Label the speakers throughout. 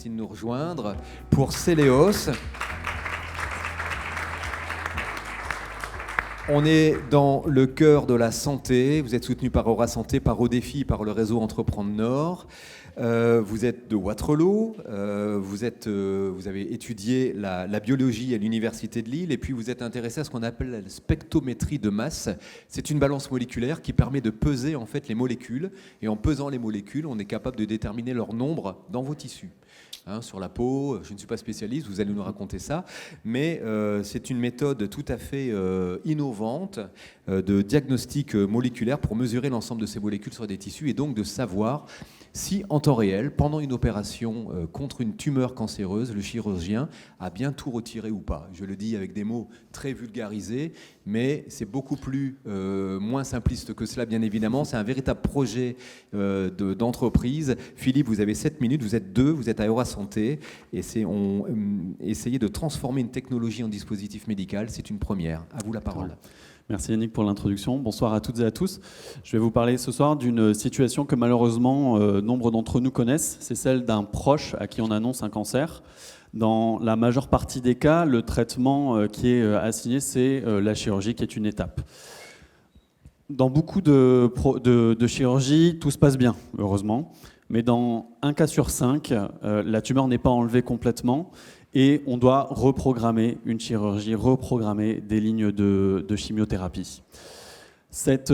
Speaker 1: merci de nous rejoindre pour Céléos. On est dans le cœur de la santé. Vous êtes soutenu par Aura Santé, par Odéfi, par le réseau Entreprendre Nord. Vous êtes de Waterloo. Vous avez étudié la biologie à l'Université de Lille. Et puis vous êtes intéressé à ce qu'on appelle la spectrométrie de masse. C'est une balance moléculaire qui permet de peser en fait les molécules. Et en pesant les molécules, on est capable de déterminer leur nombre dans vos tissus. Sur la peau, je ne suis pas spécialiste, vous allez nous raconter ça, mais c'est une méthode tout à fait innovante de diagnostic moléculaire pour mesurer l'ensemble de ces molécules sur des tissus et donc de savoir si, en temps réel, pendant une opération contre une tumeur cancéreuse, le chirurgien a bien tout retiré ou pas. Je le dis avec des mots très vulgarisés, mais c'est beaucoup moins simpliste que cela, bien évidemment. C'est un véritable projet d'entreprise. Philippe, vous avez 7 minutes, vous êtes 2, vous êtes à Aura Santé, et essayer de transformer une technologie en dispositif médical, c'est une première. À vous la parole.
Speaker 2: Merci Yannick pour l'introduction. Bonsoir à toutes et à tous. Je vais vous parler ce soir d'une situation que malheureusement nombre d'entre nous connaissent. C'est celle d'un proche à qui on annonce un cancer. Dans la majeure partie des cas, le traitement qui est assigné, c'est la chirurgie qui est une étape. Dans beaucoup de chirurgies, tout se passe bien, heureusement. Mais dans un cas sur 5, la tumeur n'est pas enlevée complètement. Et on doit reprogrammer une chirurgie, reprogrammer des lignes de chimiothérapie. Cette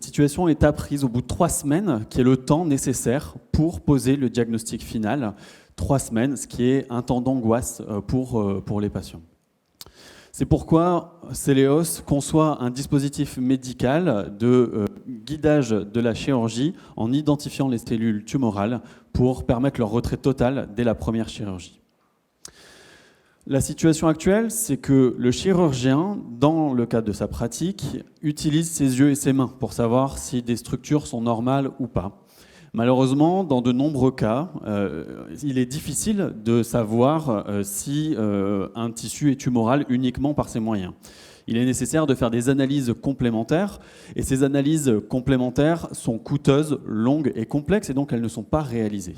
Speaker 2: situation est apprise au bout de 3 semaines, qui est le temps nécessaire pour poser le diagnostic final. 3 semaines, ce qui est un temps d'angoisse pour les patients. C'est pourquoi Céléos conçoit un dispositif médical de guidage de la chirurgie en identifiant les cellules tumorales pour permettre leur retrait total dès la première chirurgie. La situation actuelle, c'est que le chirurgien, dans le cadre de sa pratique, utilise ses yeux et ses mains pour savoir si des structures sont normales ou pas. Malheureusement, dans de nombreux cas, il est difficile de savoir si un tissu est tumoral uniquement par ses moyens. Il est nécessaire de faire des analyses complémentaires, et ces analyses complémentaires sont coûteuses, longues et complexes, et donc elles ne sont pas réalisées.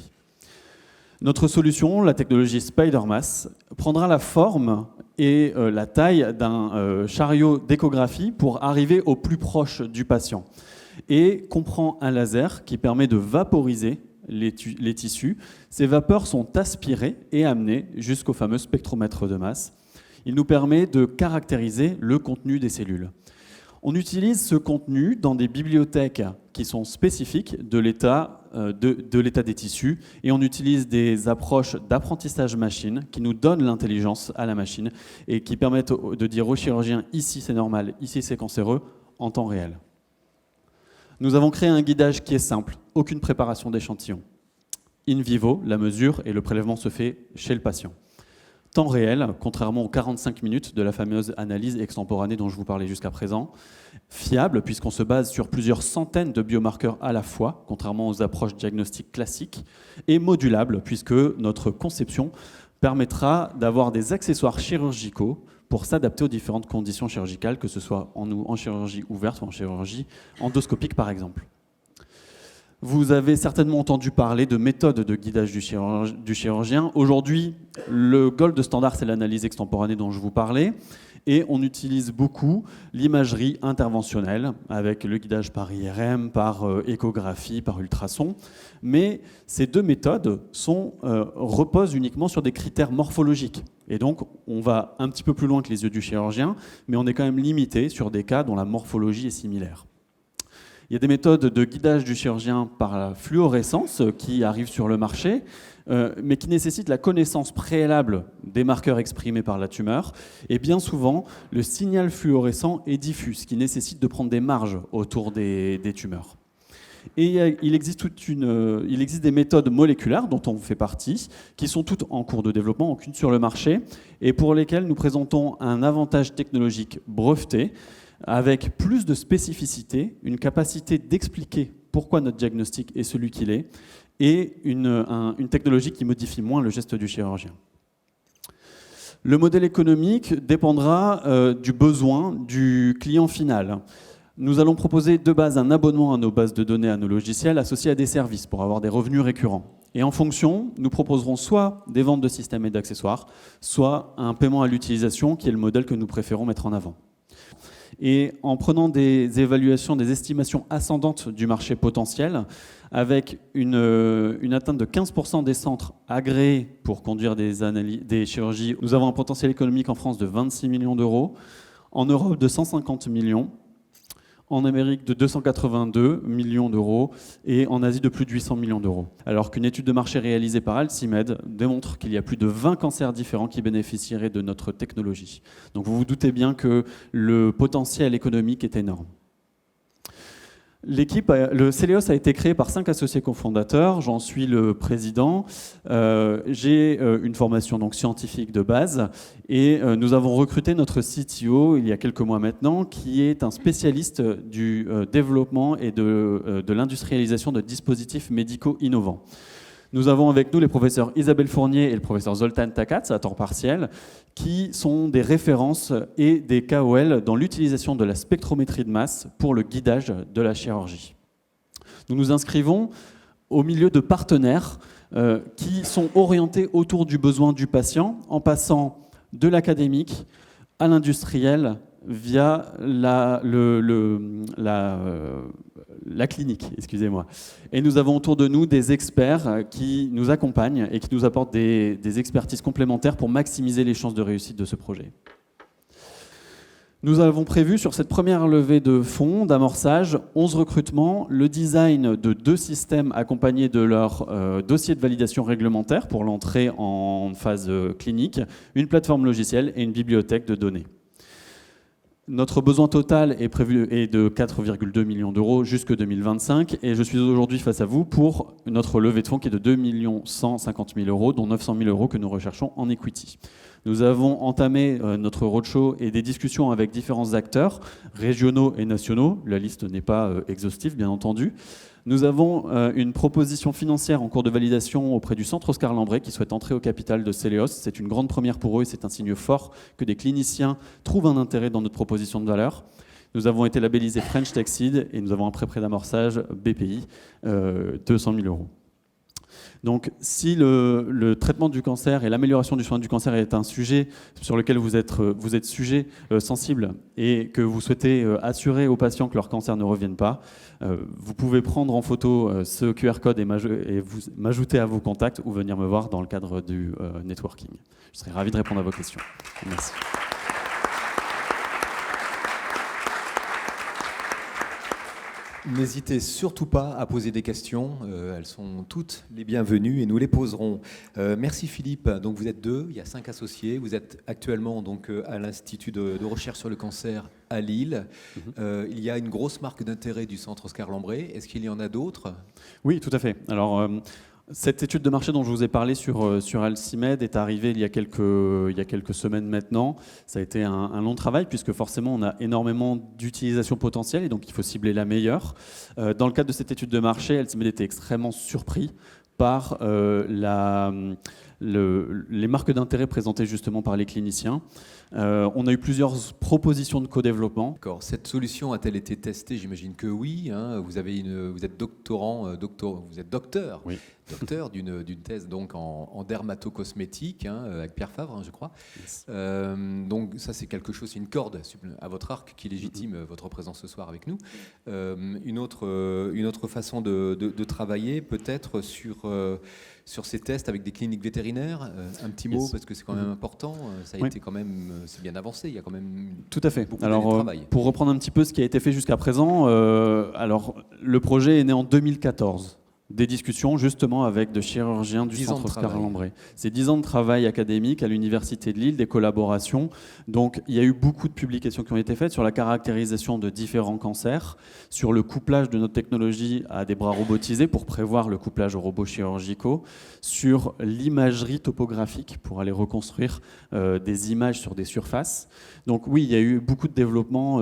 Speaker 2: Notre solution, la technologie SpiderMass, prendra la forme et la taille d'un chariot d'échographie pour arriver au plus proche du patient, et comprend un laser qui permet de vaporiser les tissus. Ces vapeurs sont aspirées et amenées jusqu'au fameux spectromètre de masse. Il nous permet de caractériser le contenu des cellules. On utilise ce contenu dans des bibliothèques qui sont spécifiques de l'état des tissus, et on utilise des approches d'apprentissage machine qui nous donnent l'intelligence à la machine et qui permettent de dire au chirurgien « ici c'est normal, ici c'est cancéreux » en temps réel. Nous avons créé un guidage qui est simple, aucune préparation d'échantillon. In vivo, la mesure et le prélèvement se fait chez le patient. Temps réel, contrairement aux 45 minutes de la fameuse analyse extemporanée dont je vous parlais jusqu'à présent. Fiable, puisqu'on se base sur plusieurs centaines de biomarqueurs à la fois, contrairement aux approches diagnostiques classiques. Et modulable, puisque notre conception permettra d'avoir des accessoires chirurgicaux pour s'adapter aux différentes conditions chirurgicales, que ce soit en chirurgie ouverte ou en chirurgie endoscopique par exemple. Vous avez certainement entendu parler de méthodes de guidage du chirurgien. Aujourd'hui, le gold standard, c'est l'analyse extemporanée dont je vous parlais. Et on utilise beaucoup l'imagerie interventionnelle, avec le guidage par IRM, par échographie, par ultrason. Mais ces deux méthodes reposent uniquement sur des critères morphologiques. Et donc, on va un petit peu plus loin que les yeux du chirurgien, mais on est quand même limité sur des cas dont la morphologie est similaire. Il y a des méthodes de guidage du chirurgien par la fluorescence qui arrivent sur le marché, mais qui nécessitent la connaissance préalable des marqueurs exprimés par la tumeur. Et bien souvent, le signal fluorescent est diffus, ce qui nécessite de prendre des marges autour des tumeurs. Et il existe des méthodes moléculaires dont on fait partie, qui sont toutes en cours de développement, aucune sur le marché, et pour lesquelles nous présentons un avantage technologique breveté, avec plus de spécificité, une capacité d'expliquer pourquoi notre diagnostic est celui qu'il est, et une technologie qui modifie moins le geste du chirurgien. Le modèle économique dépendra du besoin du client final. Nous allons proposer de base un abonnement à nos bases de données, à nos logiciels, associés à des services pour avoir des revenus récurrents. Et en fonction, nous proposerons soit des ventes de systèmes et d'accessoires, soit un paiement à l'utilisation, qui est le modèle que nous préférons mettre en avant. Et en prenant des évaluations, des estimations ascendantes du marché potentiel, avec une atteinte de 15% des centres agréés pour conduire des chirurgies, nous avons un potentiel économique en France de 26 millions d'euros, en Europe de 150 millions, en Amérique de 282 millions d'euros et en Asie de plus de 800 millions d'euros. Alors qu'une étude de marché réalisée par Alcimed démontre qu'il y a plus de 20 cancers différents qui bénéficieraient de notre technologie. Donc vous vous doutez bien que le potentiel économique est énorme. Le Celeos a été créé par 5 associés cofondateurs, j'en suis le président. J'ai une formation donc scientifique de base et nous avons recruté notre CTO il y a quelques mois maintenant, qui est un spécialiste du développement et de l'industrialisation de dispositifs médicaux innovants. Nous avons avec nous les professeurs Isabelle Fournier et le professeur Zoltán Takats, à temps partiel, qui sont des références et des KOL dans l'utilisation de la spectrométrie de masse pour le guidage de la chirurgie. Nous nous inscrivons au milieu de partenaires qui sont orientés autour du besoin du patient, en passant de l'académique à l'industriel via la clinique, excusez-moi. Et nous avons autour de nous des experts qui nous accompagnent et qui nous apportent des expertises complémentaires pour maximiser les chances de réussite de ce projet. Nous avons prévu sur cette première levée de fonds, d'amorçage, 11 recrutements, le design de 2 systèmes accompagnés de leur dossier de validation réglementaire pour l'entrée en phase clinique, une plateforme logicielle et une bibliothèque de données. Notre besoin total est prévu de 4,2 millions d'euros jusqu'en 2025 et je suis aujourd'hui face à vous pour notre levée de fonds qui est de 2 150 000 euros, dont 900 000 euros que nous recherchons en equity. Nous avons entamé notre roadshow et des discussions avec différents acteurs régionaux et nationaux. La liste n'est pas exhaustive, bien entendu. Nous avons une proposition financière en cours de validation auprès du Centre Oscar Lambret qui souhaite entrer au capital de Celeos. C'est une grande première pour eux et c'est un signe fort que des cliniciens trouvent un intérêt dans notre proposition de valeur. Nous avons été labellisés French Tech Seed et nous avons un prêt d'amorçage BPI, 200 000 euros. Donc si le traitement du cancer et l'amélioration du soin du cancer est un sujet sur lequel vous êtes sujet sensible et que vous souhaitez assurer aux patients que leur cancer ne revienne pas, vous pouvez prendre en photo ce QR code et vous m'ajouter à vos contacts ou venir me voir dans le cadre du networking. Je serai ravi de répondre à vos questions. Merci.
Speaker 1: N'hésitez surtout pas à poser des questions, elles sont toutes les bienvenues et nous les poserons. Merci Philippe, donc vous êtes 2, il y a 5 associés, vous êtes actuellement donc, à l'Institut de recherche sur le cancer à Lille. Il y a une grosse marque d'intérêt du Centre Oscar Lambret, est-ce qu'il y en a d'autres ?
Speaker 2: Oui, tout à fait. Alors, cette étude de marché dont je vous ai parlé sur Alcimed est arrivée il y a quelques semaines maintenant. Ça a été un long travail puisque forcément on a énormément d'utilisation potentielle et donc il faut cibler la meilleure. Dans le cadre de cette étude de marché, Alcimed était extrêmement surpris par les marques d'intérêt présentées justement par les cliniciens. On a eu plusieurs propositions de co-développement.
Speaker 1: D'accord. Cette solution a-t-elle été testée ? J'imagine que oui. Hein. Vous êtes vous êtes docteur,
Speaker 2: oui.
Speaker 1: Docteur d'une thèse donc en dermatocosmétique avec Pierre Favre, je crois.
Speaker 2: Yes.
Speaker 1: Donc ça c'est quelque chose, c'est une corde à votre arc qui légitime votre présence ce soir avec nous. Une autre façon de travailler peut-être sur ces tests avec des cliniques vétérinaires, un petit mot parce que c'est quand même important. Ça a été quand même, c'est bien avancé. Il y a quand même
Speaker 2: tout à fait.
Speaker 1: Beaucoup de travail.
Speaker 2: Pour reprendre un petit peu ce qui a été fait jusqu'à présent, alors le projet est né en 2014. Des discussions justement avec de chirurgiens du Centre Oscar Lambret. C'est 10 ans de travail académique à l'Université de Lille, des collaborations. Donc il y a eu beaucoup de publications qui ont été faites sur la caractérisation de différents cancers, sur le couplage de notre technologie à des bras robotisés pour prévoir le couplage aux robots chirurgicaux, sur l'imagerie topographique pour aller reconstruire des images sur des surfaces. Donc oui, il y a eu beaucoup de développement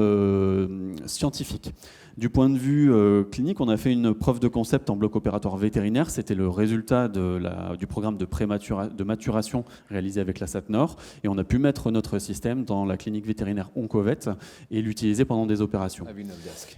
Speaker 2: scientifique. Du point de vue clinique, on a fait une preuve de concept en bloc opératoire vétérinaire. C'était le résultat du programme de maturation réalisé avec la SAT-Nord. Et on a pu mettre notre système dans la clinique vétérinaire Oncovet et l'utiliser pendant des opérations.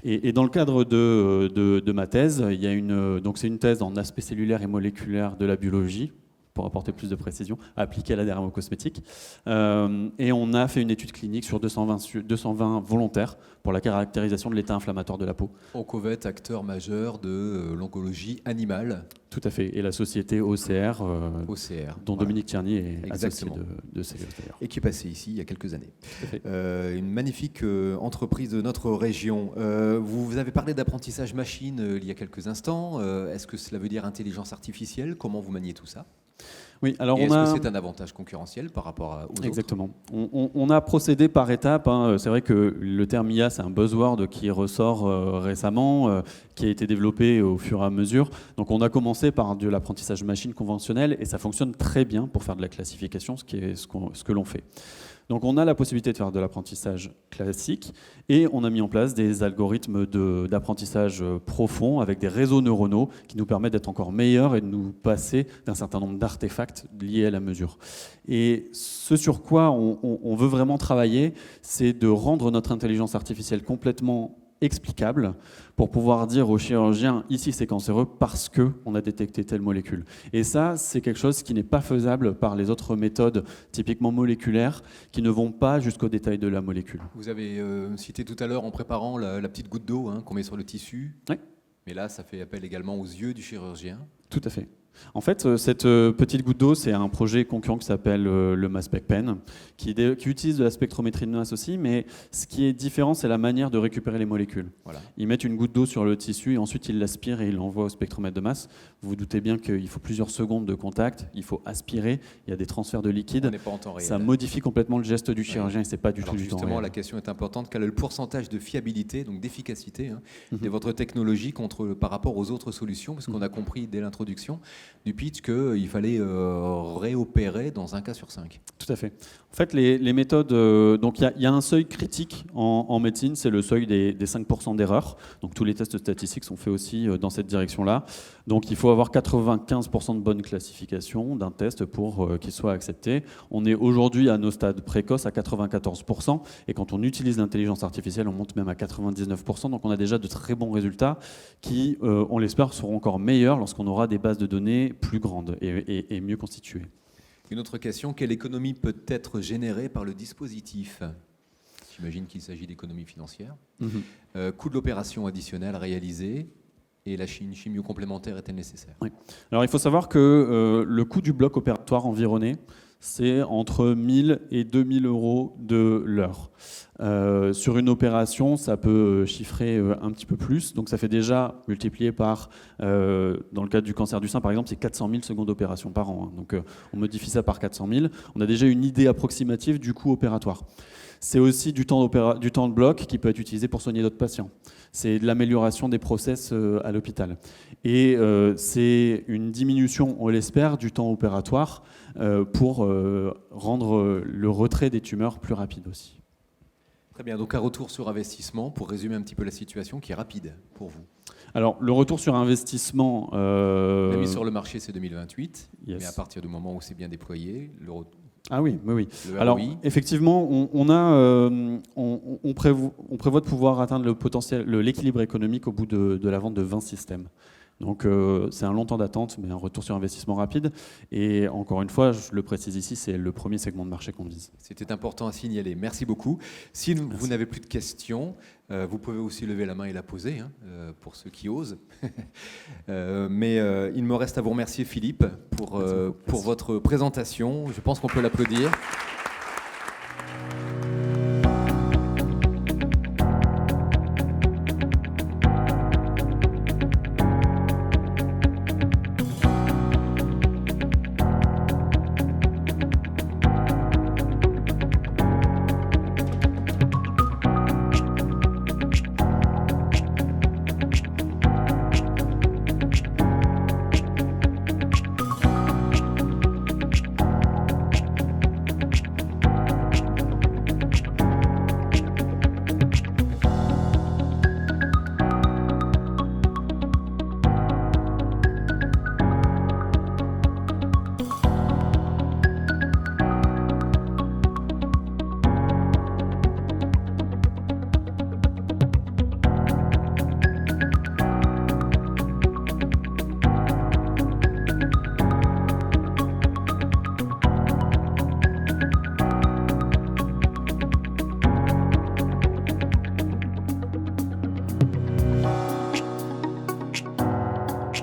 Speaker 2: Et dans le cadre de ma thèse, donc c'est une thèse en aspect cellulaire et moléculaire de la biologie, pour apporter plus de précision, appliquée à la dermocosmétique. Et on a fait une étude clinique sur 220 volontaires pour la caractérisation de l'état inflammatoire de la peau.
Speaker 1: Oncovet, acteur majeur de l'oncologie animale.
Speaker 2: Tout à fait. Et la société OCR, dont Dominique Tierney est associé de Celios d'ailleurs.
Speaker 1: Et qui est passé ici il y a quelques années. Une magnifique entreprise de notre région. Vous avez parlé d'apprentissage machine il y a quelques instants. Est-ce que cela veut dire intelligence artificielle? Comment vous maniez tout ça?
Speaker 2: Oui, alors
Speaker 1: est-ce que c'est un avantage concurrentiel par rapport aux autres?
Speaker 2: Exactement. On a procédé par étapes. C'est vrai que le terme IA, c'est un buzzword qui ressort récemment, qui a été développé au fur et à mesure. Donc on a commencé par de l'apprentissage machine conventionnel et ça fonctionne très bien pour faire de la classification, ce que l'on fait. Donc on a la possibilité de faire de l'apprentissage classique et on a mis en place des algorithmes d'apprentissage profond avec des réseaux neuronaux qui nous permettent d'être encore meilleurs et de nous passer d'un certain nombre d'artefacts liés à la mesure. Et ce sur quoi on veut vraiment travailler, c'est de rendre notre intelligence artificielle complètement explicable pour pouvoir dire au chirurgien ici c'est cancéreux parce qu'on a détecté telle molécule. Et ça, c'est quelque chose qui n'est pas faisable par les autres méthodes typiquement moléculaires qui ne vont pas jusqu'au détail de la molécule.
Speaker 1: Vous avez cité tout à l'heure en préparant la petite goutte d'eau qu'on met sur le tissu.
Speaker 2: Oui.
Speaker 1: Mais là, ça fait appel également aux yeux du chirurgien.
Speaker 2: Tout à fait. En fait, cette petite goutte d'eau, c'est un projet concurrent qui s'appelle le MassSpecPen, qui utilise de la spectrométrie de masse aussi, mais ce qui est différent, c'est la manière de récupérer les molécules.
Speaker 1: Voilà.
Speaker 2: Ils mettent une goutte d'eau sur le tissu et ensuite ils l'aspirent et ils l'envoient au spectromètre de masse. Vous vous doutez bien qu'il faut plusieurs secondes de contact, il faut aspirer, il y a des transferts de liquide.
Speaker 1: On n'est pas en temps réel.
Speaker 2: Ça modifie complètement le geste du chirurgien et c'est pas du tout du temps réel.
Speaker 1: Justement, la question est importante. Quel est le pourcentage de fiabilité, donc d'efficacité de votre technologie par rapport aux autres solutions? Parce qu'on a compris dès l'introduction du pitch qu'il fallait réopérer dans un cas sur 5.
Speaker 2: Tout à fait. En fait, les méthodes... donc, il y a un seuil critique en médecine, c'est le seuil des 5% d'erreur. Donc, tous les tests statistiques sont faits aussi dans cette direction-là. Donc, il faut avoir 95% de bonne classification d'un test pour qu'il soit accepté. On est aujourd'hui à nos stades précoces à 94%. Et quand on utilise l'intelligence artificielle, on monte même à 99%. Donc, on a déjà de très bons résultats qui, on l'espère, seront encore meilleurs lorsqu'on aura des bases de données plus grandes et mieux constituées.
Speaker 1: Une autre question, quelle économie peut être générée par le dispositif? J'imagine qu'il s'agit d'économie financière. Coût de l'opération additionnelle réalisée et la chimio complémentaire est-elle nécessaire?
Speaker 2: Oui. Alors il faut savoir que le coût du bloc opératoire environné, c'est entre 1 000 et 2 000 euros de l'heure. Sur une opération, ça peut chiffrer un petit peu plus. Donc ça fait déjà, multiplié par, dans le cadre du cancer du sein par exemple, c'est 400 000 secondes d'opération par an. Donc on modifie ça par 400 000. On a déjà une idée approximative du coût opératoire. C'est aussi du temps de bloc qui peut être utilisé pour soigner d'autres patients. C'est de l'amélioration des process à l'hôpital. Et c'est une diminution, on l'espère, du temps opératoire pour rendre le retrait des tumeurs plus rapide aussi.
Speaker 1: Très bien, donc un retour sur investissement, pour résumer un petit peu la situation, qui est rapide pour vous.
Speaker 2: Alors, le retour sur investissement...
Speaker 1: La mise sur le marché, c'est 2028,
Speaker 2: yes.
Speaker 1: Mais à partir du moment où c'est bien déployé,
Speaker 2: Ah oui, oui.
Speaker 1: Alors,
Speaker 2: effectivement, on prévoit de pouvoir atteindre le potentiel, l'équilibre économique au bout de la vente de 20 systèmes. Donc c'est un long temps d'attente, mais un retour sur investissement rapide. Et encore une fois, je le précise ici, c'est le premier segment de marché qu'on vise.
Speaker 1: C'était important à signaler. Merci beaucoup. Si vous n'avez plus de questions, vous pouvez aussi lever la main et la poser, pour ceux qui osent. Mais il me reste à vous remercier, Philippe, pour votre présentation. Je pense qu'on peut l'applaudir.